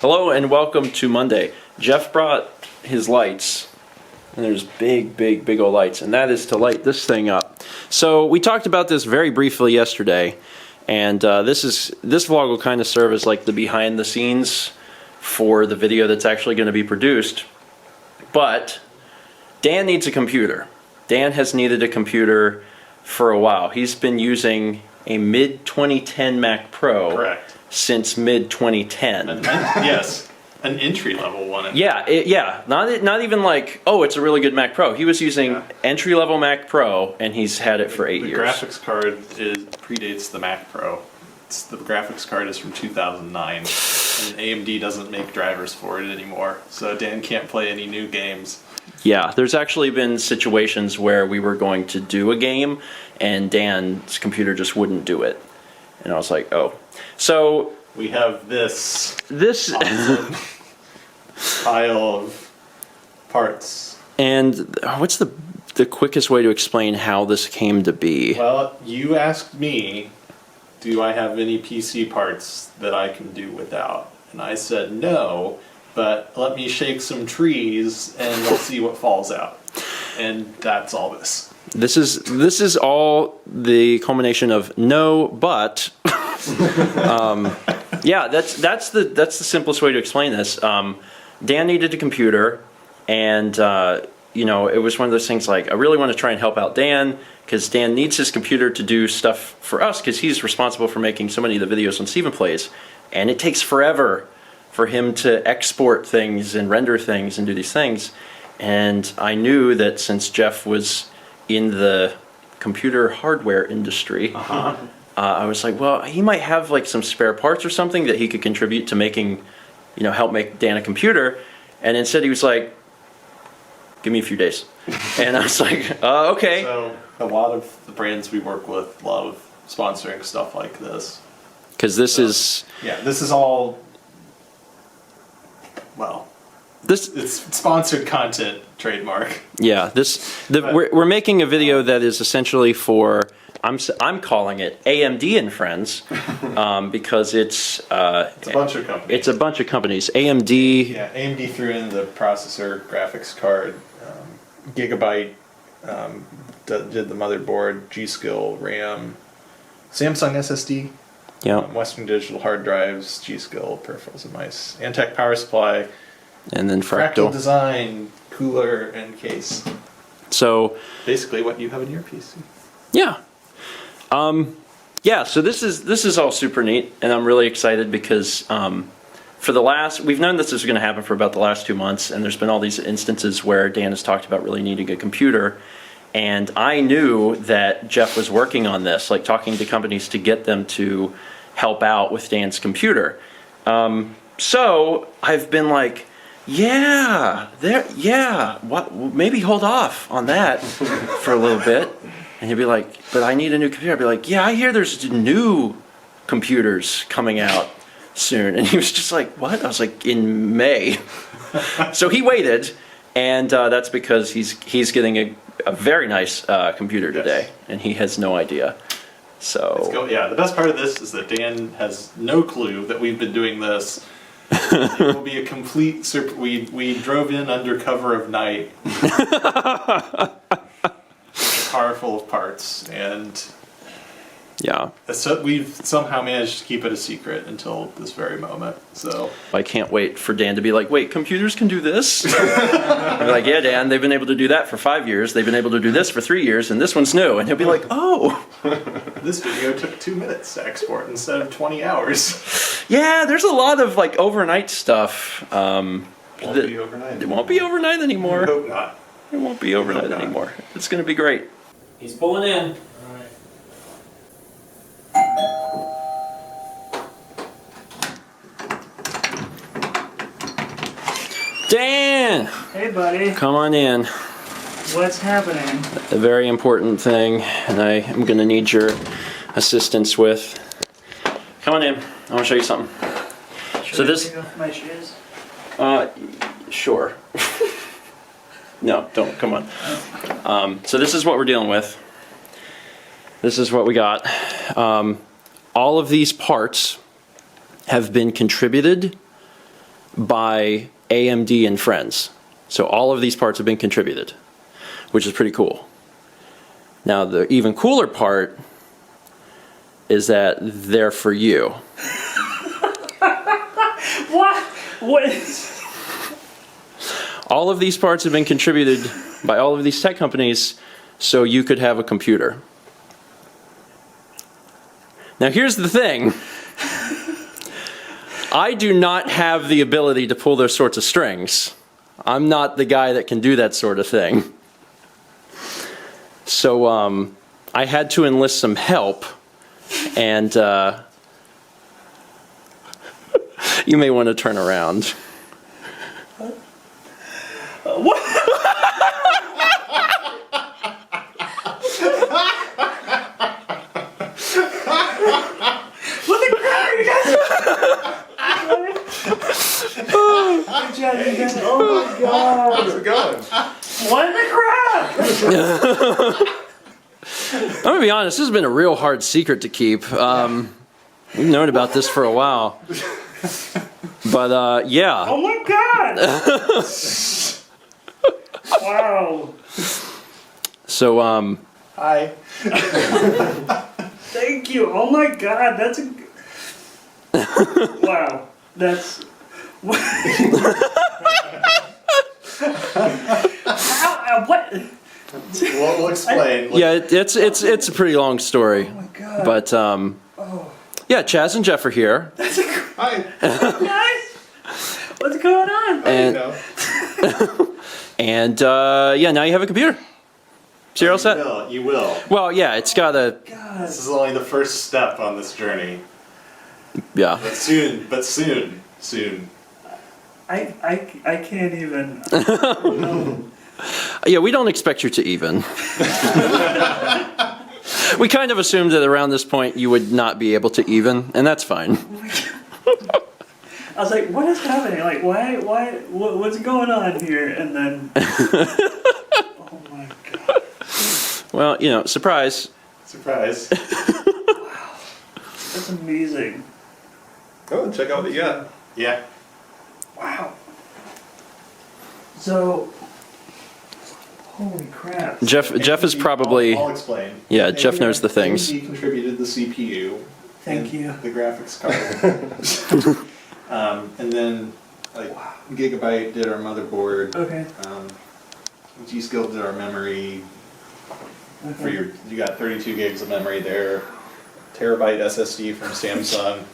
Hello and welcome to Monday. Jeff brought his lights, and there's big old lights, and that is to light this thing up. So we talked about this very briefly yesterday, and this vlog will kind of serve as like the behind the scenes for the video that's actually going to be produced. But Dan needs a computer. Dan has needed a computer for a while. He's been using a mid-2010 Mac Pro. Correct. Since mid-2010. Yes, an entry-level one. Yeah, not even like, oh, it's a really good Mac Pro. He was using entry-level Mac Pro, and he's had it for 8 years. The graphics card predates the Mac Pro. The graphics card is from 2009, and AMD doesn't make drivers for it anymore, so Dan can't play any new games. Yeah, there's actually been situations where we were going to do a game, and Dan's computer just wouldn't do it. And I was like, oh. So we have this awesome pile of parts. And what's the quickest way to explain how this came to be? Well, you asked me, do I have any PC parts that I can do without? And I said no, but let me shake some trees and we'll see what falls out. And that's all this. This is all the culmination of no, but yeah, that's the simplest way to explain this. Dan needed a computer, and you know, it was one of those things like I really want to try and help out Dan because Dan needs his computer to do stuff for us because he's responsible for making so many of the videos on Steven Plays, and it takes forever for him to export things and render things and do these things. And I knew that since Jeff was in the computer hardware industry, I was like, well, he might have like some spare parts or something that he could contribute to making, you know, help make Dan a computer. And instead he was like, give me a few days. And I was like, okay. So a lot of the brands we work with love sponsoring stuff like this. Because this is... Yeah, this is all, well... It's sponsored content trademark. Yeah, we're making a video that is essentially for I'm calling it AMD and Friends because it's a bunch of companies. It's a bunch of companies. AMD. Yeah, AMD threw in the processor, graphics card, Gigabyte did the motherboard, G-Skill, RAM, Samsung SSD. Yeah. Western Digital hard drives, G-Skill peripherals and mice, Antec power supply. And then Fractal design, cooler, and case. So basically, what you have in your PC. Yeah, yeah. So this is all super neat, and I'm really excited because we've known this is going to happen for about the last 2 months, and there's been all these instances where Dan has talked about really needing a computer, and I knew that Jeff was working on this, like talking to companies to get them to help out with Dan's computer. So I've been like, maybe hold off on that for a little bit. And he'd be like, but I need a new computer. I'd be like, yeah, I hear there's new computers coming out soon. And he was just like, what? I was like, in May. So he waited, and that's because he's getting a very nice computer today, and he has no idea. So yeah, the best part of this is that Dan has no clue that we've been doing this. It will be a complete we drove in under cover of night. A car full of parts, and yeah, so we've somehow managed to keep it a secret until this very moment. So I can't wait for Dan to be like, wait, computers can do this? I'll be like, yeah, Dan, they've been able to do that for 5 years. They've been able to do this for 3 years, and this one's new. And he'll be like, oh. This video took 2 minutes to export instead of 20 hours. Yeah, there's a lot of like overnight stuff. Won't be overnight. It won't be overnight anymore. I hope not. It won't be overnight anymore. It's going to be great. He's pulling in. Dan! Hey, buddy. Come on in. What's happening? A very important thing, and I am going to need your assistance with. Come on in. I want to show you something. Should I take off my shoes? Sure. No, don't. Come on. So this is what we're dealing with. This is what we got. All of these parts have been contributed by AMD and friends. So all of these parts have been contributed, which is pretty cool. Now, the even cooler part is that they're for you. What? What? All of these parts have been contributed by all of these tech companies so you could have a computer. Now, here's the thing. I do not have the ability to pull those sorts of strings. I'm not the guy that can do that sort of thing. So I had to enlist some help, and you may want to turn around. What? What the crap are you guys? Oh my god! How's it going? What the crap? I'm going to be honest, this has been a real hard secret to keep. We've known about this for a while. But, yeah. Oh my god! Wow. So, Hi. Thank you. Oh my god, that's a. Wow. That's. How, what? We'll explain. yeah, it's a pretty long story. Oh my god. But, yeah, Chaz and Jeff are here. That's a. Hi. Guys, what's going on? And, know. and yeah, now you have a computer. So you're all set? You will. Well, yeah, it's got a, God. This is only the first step on this journey. yeah. But soon. I can't even. Yeah, we don't expect you to even. We kind of assumed that around this point you would not be able to even, and that's fine. I was like, what is happening? Like, what's going on here? And then. Oh my god. Well, you know, surprise. Surprise. That's amazing. Go and check out what you got. Yeah. Wow. So. Holy crap. Jeff is probably, I'll explain. yeah, Jeff knows the things. He contributed the CPU. Thank and you. The graphics card. And then, like, Gigabyte did our motherboard. Okay. G-Skill did our memory. For Okay. you got 32 gigs of memory there. Terabyte SSD from Samsung.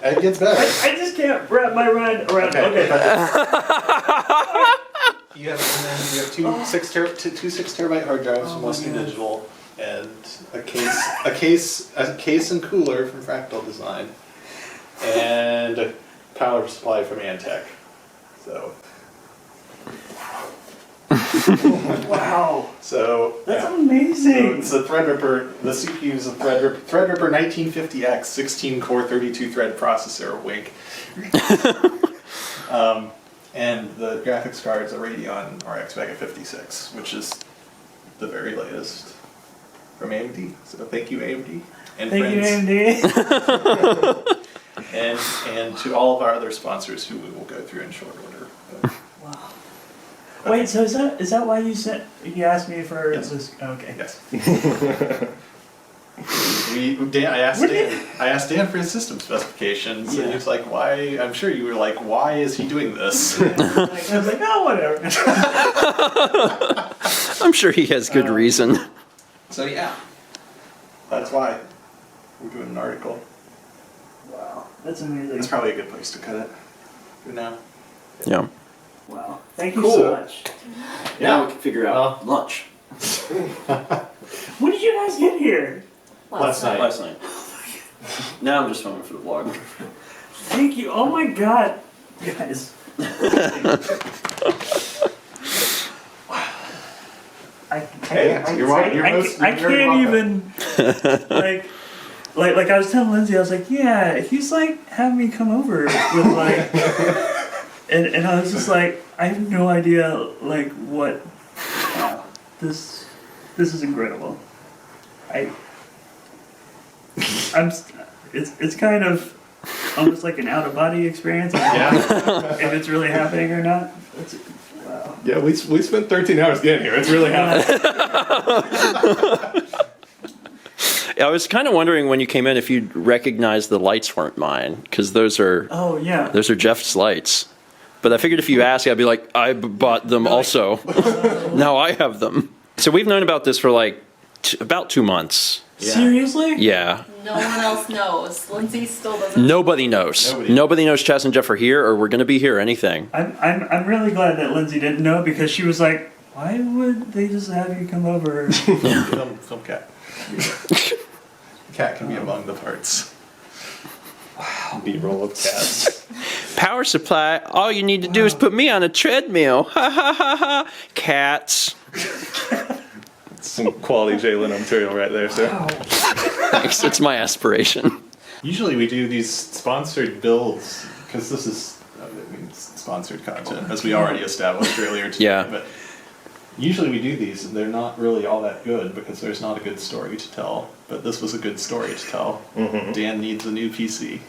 It gets better. I just can't wrap my mind around. Okay. You have two 6 terabyte hard drives from my Western God. Digital, and a case and cooler from Fractal Design, and a power supply from Antec. So. Wow. So. That's yeah. amazing. So it's a Threadripper. The CPU is a Threadripper 1950X 16-core 32-thread processor. Wink. And the graphics card is a Radeon RX Vega 56, which is the very latest from AMD. So thank you, AMD, and Thank you, friends, AMD. and to all of our other sponsors who we will go through in short order. But, Wow. Wait, so is that why you asked me for Yes. this? Okay. yes. I asked Dan for his system specifications, and Yeah. he's like, "Why?" I'm sure you were like, "Why is he doing this?" I was like, oh, whatever. I'm sure he has good reason. So yeah, that's why we're doing an article. Wow, that's amazing. That's probably a good place to cut it for now. Yeah. Wow, thank you Cool. so much. Now we can figure out lunch. When did you guys get here? Last night. Last night. Now I'm just filming for the vlog. Thank you. Oh my god, guys. I can't even like I was telling Lindsay, I was like, yeah, he's like having me come over with like and I was just like, I have no idea like what wow, this is incredible. It's kind of almost like an out of body experience. If it's really happening or not. Wow. Yeah, we spent 13 hours getting here. It's really happening. I was kind of wondering when you came in if you'd recognize the lights weren't mine, because those are Oh yeah. Jeff's lights. But I figured if you ask, I'd be like, I bought them also. Now I have them. So we've known about this for like about 2 months. Seriously? Yeah. No one else knows. Lindsay still doesn't. Nobody knows. Nobody knows Chaz and Jeff are here, or we're going to be here, anything. I'm really glad that Lindsay didn't know, because she was like, why would they just have you come over? Film cat. Cat can be among the parts. B-roll of cats. Power supply, all you need to do is put me on a treadmill. Ha ha ha ha. Cats. Some quality Jay Leno material right there, sir. Thanks, it's my aspiration. Usually we do these sponsored builds, because this is sponsored content, as we already established earlier today. Yeah. But usually we do these, and they're not really all that good, because there's not a good story to tell. But this was a good story to tell. Dan needs a new PC,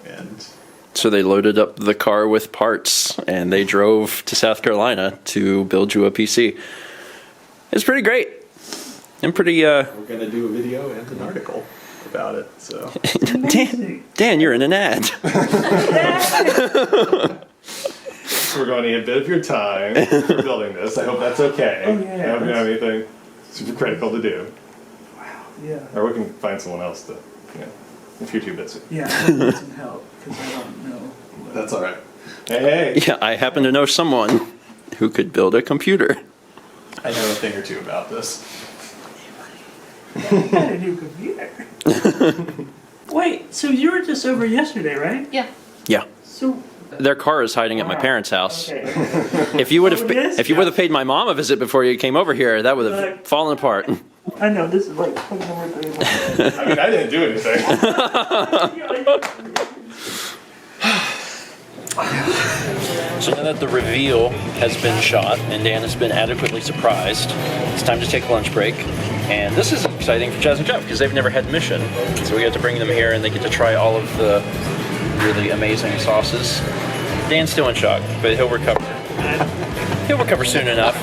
and So they loaded up the car with parts, and they drove to South Carolina to build you a PC. It's pretty great. And pretty, we're going to do a video and an article about it. So Dan, you're in an ad. So we're going to need a bit of your time for building this. I hope that's okay. Oh, yeah, I don't have that's- anything super critical to do. Yeah. Or we can find someone else to, if you're too busy. Yeah, I need some help, because I don't know. that's all right. Hey! Yeah, I happen to know someone who could build a computer. I know a thing or two about this. I got a new computer. Wait, so you were just over yesterday, right? Yeah. Yeah. So, Their car is hiding at my parents' house. okay. If you would Oh, it is? have paid my mom a visit before you came over here, that would have fallen apart. I know, this is like fucking number 3. I mean, I didn't do anything. So now that the reveal has been shot and Dan has been adequately surprised, it's time to take a lunch break. And this is exciting for Chaz and Jeff because they've never had mission. So we get to bring them here and they get to try all of the really amazing sauces. Dan's still in shock, but he'll recover. He'll recover soon enough.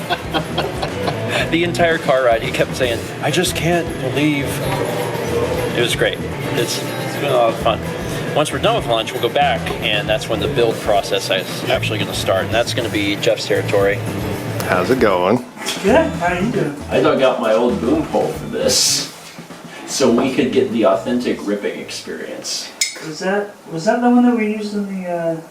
The entire car ride, he kept saying, I just can't believe. It was great. It's been a lot of fun. Once we're done with lunch, we'll go back, and that's when the build process is actually going to start, and that's going to be Jeff's territory. How's it going? Good, how you doing? I dug out my old boom pole for this, so we could get the authentic ripping experience. Was that the one that we used in the,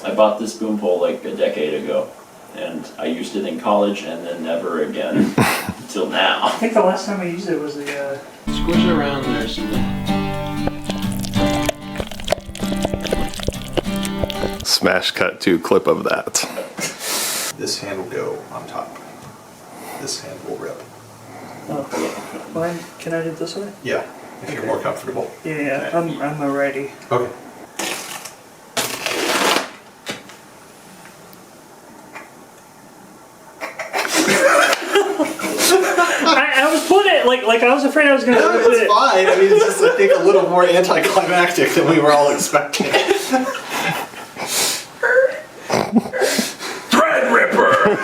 I bought this boom pole like a decade ago, and I used it in college and then never again until now. I think the last time I used it was the, Squish it around there some. Smash cut to clip of that. This hand will go on top. This hand will rip. mine, can I do it this way? Yeah, if you're more comfortable. Yeah, I'm a righty. Okay. I was putting it, like I was afraid I was gonna No, rip it's it. fine. I mean, it's just, I think, a little more anticlimactic than we were all expecting. Thread ripper!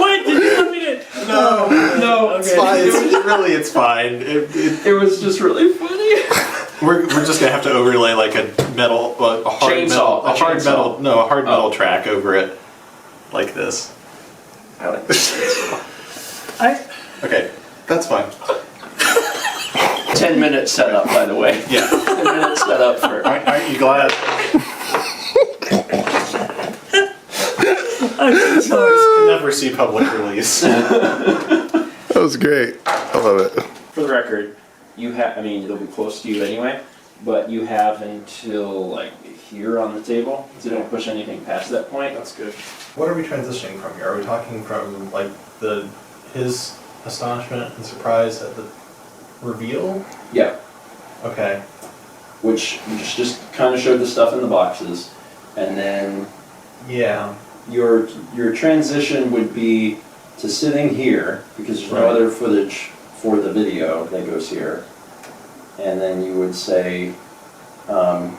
Wait, did you want me to? No, it's fine. It's fine. It was just really funny. We're just gonna have to overlay like a metal, a hard Chainsaw, metal, a chainsaw. a hard metal track over it, like this. I like this. Okay, that's fine. 10-minute setup, by the way. Yeah. 10-minute setup for. Aren't you glad? I'm sorry. Can never see public release. That was great. I love it. For the record, you have. I mean, it'll be close to you anyway, but you have until like here on the table, so don't push anything past that point. That's good. What are we transitioning from here? Are we talking from like his astonishment and surprise at the reveal? Yeah. Okay. Which just kind of showed the stuff in the boxes, and then Yeah. your transition would be to sitting here because there's no Right. other footage for the video that goes here, and then you would say, So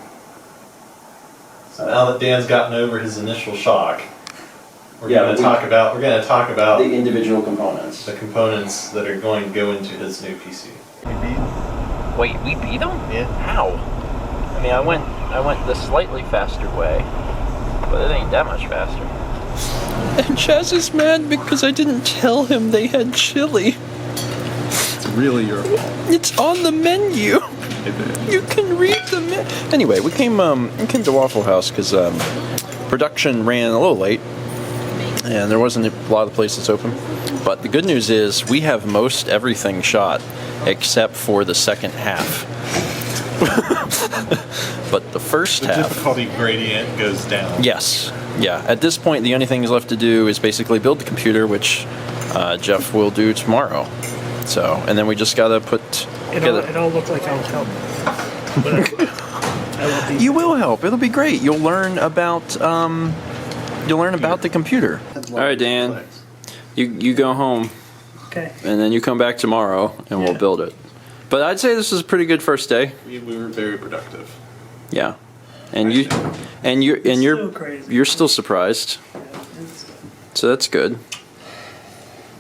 now that Dan's gotten over his initial shock, we're Yeah, going to talk about the individual components. the components that are going to go into his new PC. Wait, we beat them? Yeah. How? I mean, I went the slightly faster way, but it ain't that much faster. And Chaz is mad because I didn't tell him they had chili. It's really your fault. It's on the menu. You can read the menu. Anyway, we came to Waffle House because production ran a little late, and there wasn't a lot of places open. But the good news is we have most everything shot except for the second half. But the first The half. difficulty gradient goes down. Yes. Yeah. At this point, the only thing left to do is basically build the computer, which Jeff will do tomorrow. So, and then we just gotta put. It all looked like I'll help. But I won't be. You will help. It'll be great. You'll learn about the computer. All right, Dan. You go home, Okay. and then you come back tomorrow, and we'll Yeah. build it. But I'd say this is a pretty good first day. We were very productive. Yeah. And you're Still crazy. you're still surprised. Yeah, it's- So that's good.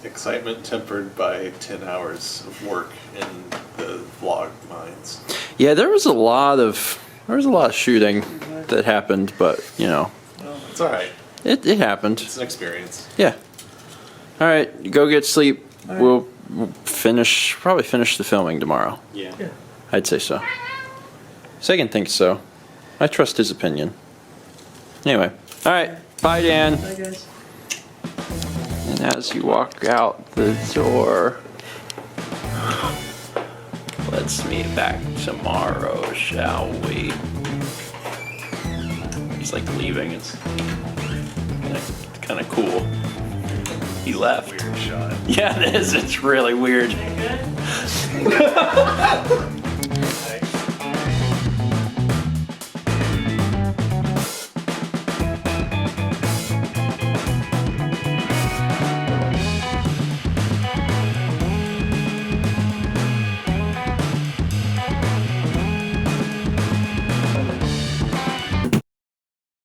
Excitement tempered by 10 hours of work in the vlog mines. Yeah, there was a lot of shooting that happened, but you know, It's alright. it happened. It's an experience. Yeah. All right, go get sleep. All right. We'll probably finish the filming tomorrow. Yeah. Yeah. I'd say so. Sagan thinks so. I trust his opinion. Anyway, all right. Bye, Dan. Bye, guys. And as you walk out the door, let's meet back tomorrow, shall we? It's like leaving. It's kind of cool. He left. Weird shot. Yeah, it is. It's really weird.